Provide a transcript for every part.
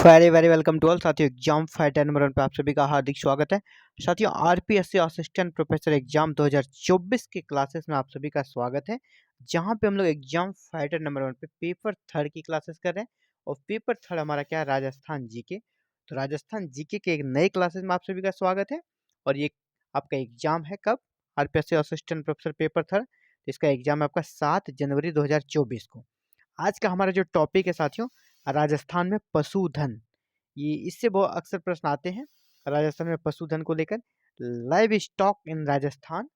Very very welcome to all साथियों। Exam fighter number 1 पे आप सभी का हार्दिक स्वागत है। साथियों, आरपीएससी असिस्टेंट प्रोफेसर एग्जाम 2024 के क्लासेस में आप सभी का स्वागत है, जहां पे हम लोग एग्जाम फाइटर नंबर 1 पे पेपर थर्ड की क्लासेस कर रहे हैं। और पेपर थर्ड हमारा क्या है, राजस्थान जीके। तो राजस्थान जीके के एक नए क्लासेस में आप सभी का स्वागत है। और ये आपका एग्जाम है कब, RPSC assistant professor paper third. इसका एग्जाम है आपका 7 जनवरी 2024 को। आज का हमारा जो टॉपिक है साथियों, राजस्थान में पशुधन। ये इससे बहुत अक्सर प्रश्न आते हैं राजस्थान में पशुधन को लेकर, लाइव स्टॉक इन राजस्थान।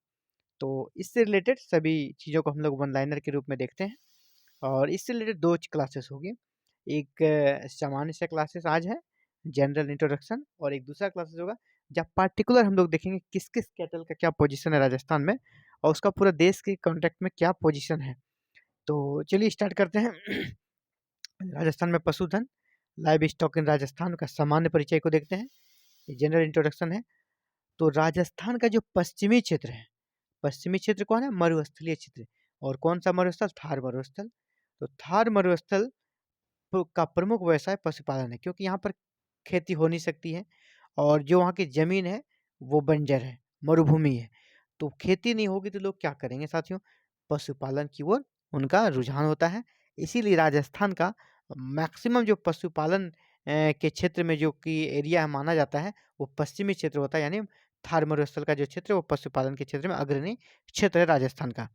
तो इससे रिलेटेड सभी चीज़ों को हम लोग वन लाइनर के रूप में देखते हैं। और इससे रिलेटेड दो क्लासेस होगी। एक सामान्य सा क्लासेस आज है, जनरल इंट्रोडक्शन, और एक दूसरा क्लासेस होगा जब पार्टिकुलर हम लोग देखेंगे किस किस कैटल का क्या पोजीशन है राजस्थान में, और उसका पूरा देश के कॉन्टेक्ट में क्या पोजीशन है। तो चलिए स्टार्ट करते हैं। राजस्थान में पशुधन, लाइव स्टॉक इन राजस्थान का सामान्य परिचय को देखते हैं। ये जनरल इंट्रोडक्शन है। तो राजस्थान का जो पश्चिमी क्षेत्र है, पश्चिमी क्षेत्र कौन है, मरुस्थलीय क्षेत्र। और कौन सा मरुस्थल, थार मरुस्थल। तो थार मरुस्थल का प्रमुख व्यवसाय पशुपालन है, क्योंकि यहाँ पर खेती हो नहीं सकती है, और जो वहाँ की जमीन है वो बंजर है, मरुभूमि है। तो खेती नहीं होगी तो लोग क्या करेंगे साथियों, पशुपालन की ओर उनका रुझान होता है। इसीलिए राजस्थान का मैक्सिमम जो पशुपालन के क्षेत्र में जो कि एरिया माना जाता है, वो पश्चिमी क्षेत्र होता है। यानी थार मरुस्थल का जो क्षेत्र है वो पशुपालन के क्षेत्र में अग्रणी क्षेत्र है राजस्थान का।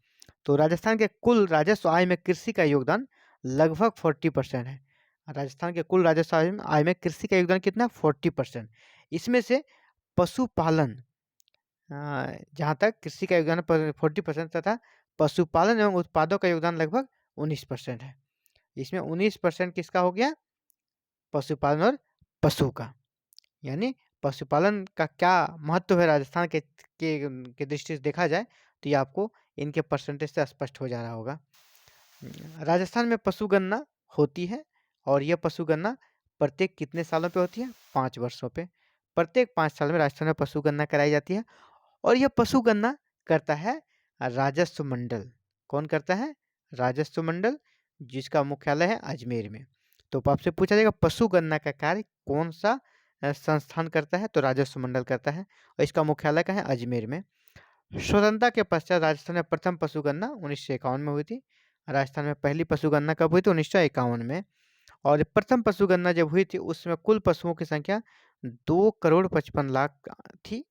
तो राजस्थान के कुल राजस्व आय में कृषि का योगदान लगभग 40% है। राजस्थान के कुल राजस्व आय में कृषि का योगदान कितना, 40%। इसमें से पशुपालन, जहाँ तक कृषि का योगदान 40% तथा पशुपालन एवं उत्पादों का योगदान लगभग 19% है। इसमें 19% किसका हो गया, पशुपालन और पशु का। यानी पशुपालन का क्या महत्व है राजस्थान के दृष्टि से देखा जाए, तो ये आपको इनके परसेंटेज से स्पष्ट हो जा रहा होगा। राजस्थान में पशुगणना होती है, और यह पशुगणना प्रत्येक कितने सालों पे होती है, 5 वर्षों पे। प्रत्येक 5 साल में राजस्थान में पशुगणना कराई जाती है। और यह पशुगणना करता है राजस्व मंडल। कौन करता है, राजस्व मंडल, जिसका मुख्यालय है अजमेर में। तो आपसे पूछा जाएगा पशुगणना का कार्य कौन सा संस्थान करता है, तो राजस्व मंडल करता है, और इसका मुख्यालय कहाँ है, अजमेर में। स्वतंत्रता के पश्चात राजस्थान में प्रथम पशुगणना 1951 में हुई थी। राजस्थान में पहली पशुगणना कब हुई थी, 1951 में। और प्रथम पशुगणना जब हुई थी उसमें कुल पशुओं की संख्या 2,55,00,000 थी।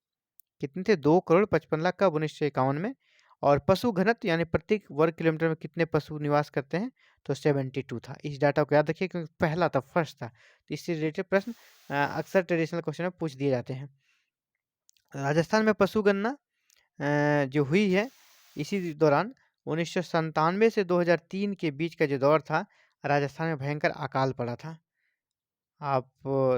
कितने थे, 2,55,00,000 कब, 1951 में। और पशु घनत्व यानी प्रत्येक वर्ग किलोमीटर में कितने पशु निवास करते हैं, तो 72 था। इस डाटा को याद रखिए क्योंकि पहला था, फर्स्ट था। तो इससे रिलेटेड प्रश्न अक्सर ट्रेडिशनल क्वेश्चन में पूछ दिए जाते हैं। राजस्थान में पशुगणना जो हुई है, इसी दौरान 1997 से 2003 के बीच का जो दौर था, राजस्थान में भयंकर अकाल पड़ा था। आप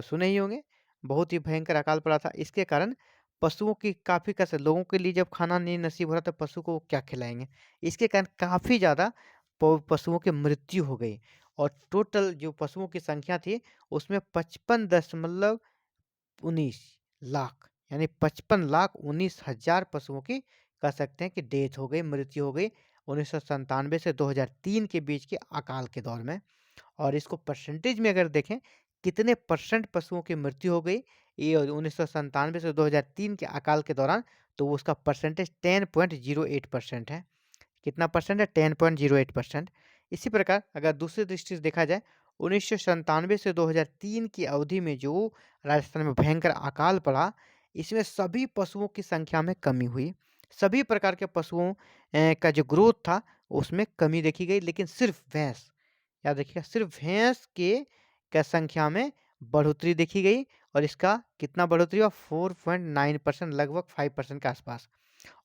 सुने ही होंगे, बहुत ही भयंकर अकाल पड़ा था। इसके कारण पशुओं की काफ़ी कसर, लोगों के लिए जब खाना नहीं नसीब हो रहा तो पशु को क्या खिलाएंगे। इसके कारण काफ़ी ज़्यादा पशुओं की मृत्यु हो गई। और टोटल जो पशुओं की संख्या थी उसमें 55.19 लाख, यानी 55,19,000 पशुओं की कह सकते हैं कि डेथ हो गई, मृत्यु हो गई 1997 से 2003 के बीच के अकाल के दौर में। और इसको परसेंटेज में अगर देखें कितने परसेंट पशुओं की मृत्यु हो गई ये 1997 से 2003 के अकाल के दौरान, तो वो उसका परसेंटेज 10.08% है। कितना परसेंट है, 10.08%। इसी प्रकार अगर दूसरी दृष्टि से देखा जाए, 1997 से 2003 की अवधि में जो राजस्थान में भयंकर अकाल पड़ा, इसमें सभी पशुओं की संख्या में कमी हुई। सभी प्रकार के पशुओं का जो ग्रोथ था उसमें कमी देखी गई, लेकिन सिर्फ भैंस, याद रखिएगा, सिर्फ भैंस के का संख्या में बढ़ोतरी देखी गई। और इसका कितना बढ़ोतरी हुआ, 4.9%, लगभग 5% के आसपास।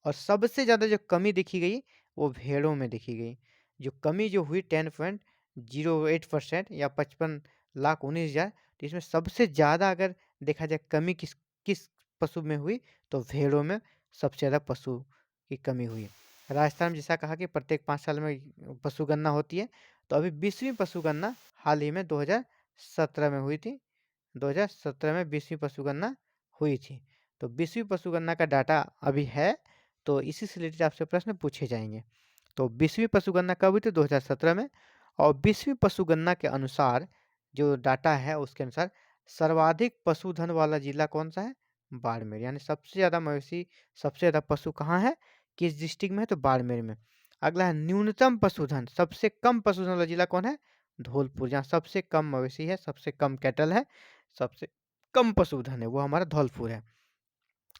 और सबसे ज़्यादा जो कमी देखी गई वो भेड़ों में देखी गई। जो कमी जो हुई 10.08% या 55,19,000, तो इसमें सबसे ज़्यादा अगर देखा जाए कमी किस किस पशु में हुई, तो भेड़ों में सबसे ज़्यादा पशु की कमी हुई। राजस्थान में जैसा कहा कि प्रत्येक 5 साल में पशुगणना होती है, तो अभी 20वीं पशुगणना हाल ही में 2017 में हुई थी। 2017 में 20वीं पशुगणना हुई थी। तो 20वीं पशुगणना का डाटा अभी है, तो इसी से रिलेटेड आपसे प्रश्न पूछे जाएंगे। तो 20वीं पशुगणना कब हुई थी, 2017 में। और 20वीं पशुगणना के अनुसार जो डाटा है उसके अनुसार सर्वाधिक पशुधन वाला जिला कौन सा है? बाड़मेर। यानी सबसे ज़्यादा मवेशी, सबसे ज़्यादा पशु कहाँ है? किस डिस्ट्रिक्ट में है? तो बाड़मेर में। अगला है न्यूनतम पशुधन, सबसे कम पशुधन वाला जिला कौन है? धौलपुर। जहाँ सबसे कम मवेशी है, सबसे कम कैटल है, सबसे कम पशुधन है, वो हमारा धौलपुर है।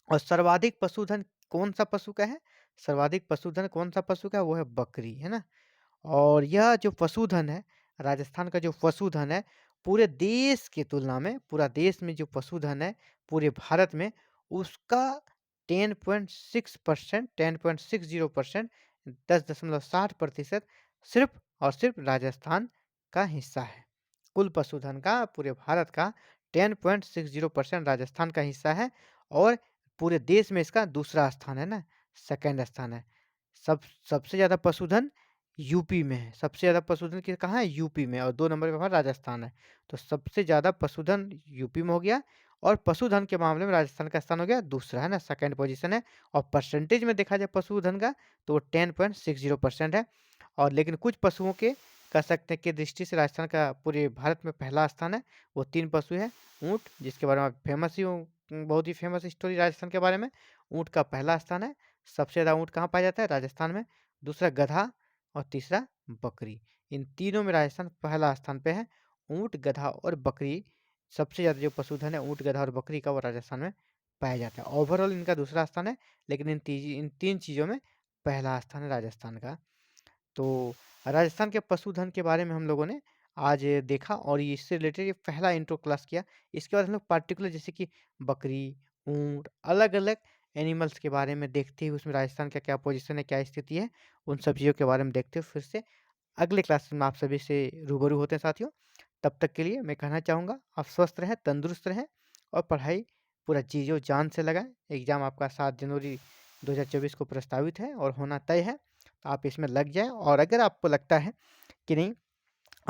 और सर्वाधिक पशुधन कौन सा पशु का है? सर्वाधिक पशुधन कौन सा पशु का है? वो है बकरी, है ना? और यह जो पशुधन है, राजस्थान का जो पशुधन है, पूरे देश की तुलना में, पूरा देश में जो पशुधन है, पूरे भारत में, उसका 10.6%, 10.60%, 10.60% सिर्फ और सिर्फ राजस्थान का हिस्सा है। कुल पशुधन का पूरे भारत का 10.60% राजस्थान का हिस्सा है और पूरे देश में इसका दूसरा स्थान है ना, सेकंड स्थान है। सबसे ज़्यादा पशुधन यूपी में है। सबसे ज़्यादा पशुधन कहाँ है? यूपी में। और 2 नंबर पे हमारा राजस्थान है। तो सबसे ज़्यादा पशुधन यूपी में हो गया और पशुधन के मामले में राजस्थान का स्थान हो गया दूसरा, है ना, सेकंड पोजीशन है। और परसेंटेज में देखा जाए पशुधन का तो वो 10.60% है। और लेकिन कुछ पशुओं के कह सकते हैं कि दृष्टि से राजस्थान का पूरे भारत में पहला स्थान है। वो 3 पशु है। ऊँट, जिसके बारे में आप फेमस ही हो, बहुत ही फेमस स्टोरी राजस्थान के बारे में। ऊँट का पहला स्थान है। सबसे ज़्यादा ऊँट कहाँ पाया जाता है? राजस्थान में। दूसरा गधा और तीसरा बकरी। इन तीनों में राजस्थान पहला स्थान पे है। ऊँट, गधा और बकरी, सबसे ज़्यादा जो पशुधन है ऊँट, गधा और बकरी का, वो राजस्थान में पाया जाता है। ओवरऑल इनका दूसरा स्थान है, लेकिन इन 3 चीज़ों में पहला स्थान है राजस्थान का। तो राजस्थान के पशुधन के बारे में हम लोगों ने आज देखा और ये इससे रिलेटेड ये पहला इंट्रो क्लास किया। इसके बाद हम लोग पार्टिकुलर जैसे कि बकरी, ऊँट, अलग-अलग एनिमल्स के बारे में देखते हुए उसमें राजस्थान का क्या पोजीशन है, क्या स्थिति है, उन सब चीज़ों के बारे में देखते हुए फिर से अगले क्लास में आप सभी से रूबरू होते हैं साथियों। तब तक के लिए मैं कहना चाहूँगा आप स्वस्थ रहें, तंदुरुस्त रहें और पढ़ाई पूरा जी जान से लगाएँ। एग्ज़ाम आपका 7 जनवरी 2024 को प्रस्तावित है और होना तय है। तो आप इसमें लग जाएँ और अगर आपको लगता है कि नहीं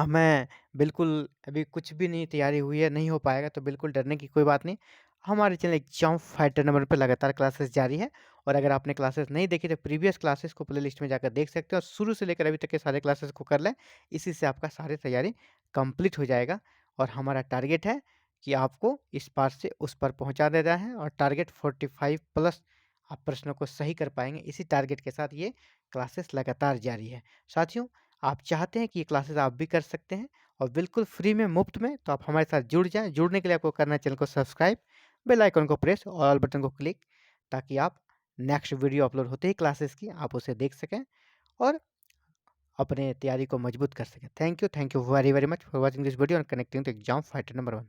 मैं बिल्कुल अभी कुछ भी नहीं तैयारी हुई है, नहीं हो पाएगा, तो बिल्कुल डरने की कोई बात नहीं। हमारे चैनल एग्जाम फाइटर नंबर पे लगातार क्लासेस जारी है और अगर आपने क्लासेस नहीं देखी तो प्रीवियस क्लासेस को प्लेलिस्ट में जाकर देख सकते हैं और शुरू से लेकर अभी तक के सारे क्लासेस को कर लें। इसी से आपका सारी तैयारी कंप्लीट हो जाएगा और हमारा टारगेट है कि आपको इस पार से उस पार पहुँचा देना है और टारगेट 45 प्लस आप प्रश्नों को सही कर पाएँगे। इसी टारगेट के साथ ये क्लासेस लगातार जारी है। साथियों, आप चाहते हैं कि ये क्लासेस आप भी कर सकते हैं और बिल्कुल फ्री में, मुफ्त में, तो आप हमारे साथ जुड़ जाएँ। जुड़ने के लिए आपको करना है चैनल को सब्सक्राइब, बेल आइकन को प्रेस और ऑल बटन को क्लिक, ताकि आप नेक्स्ट वीडियो अपलोड होते ही क्लासेस की आप उसे देख सकें और अपने तैयारी को मजबूत कर सकें। Thank you very very much for watching this video and connecting to exam fighter number 1।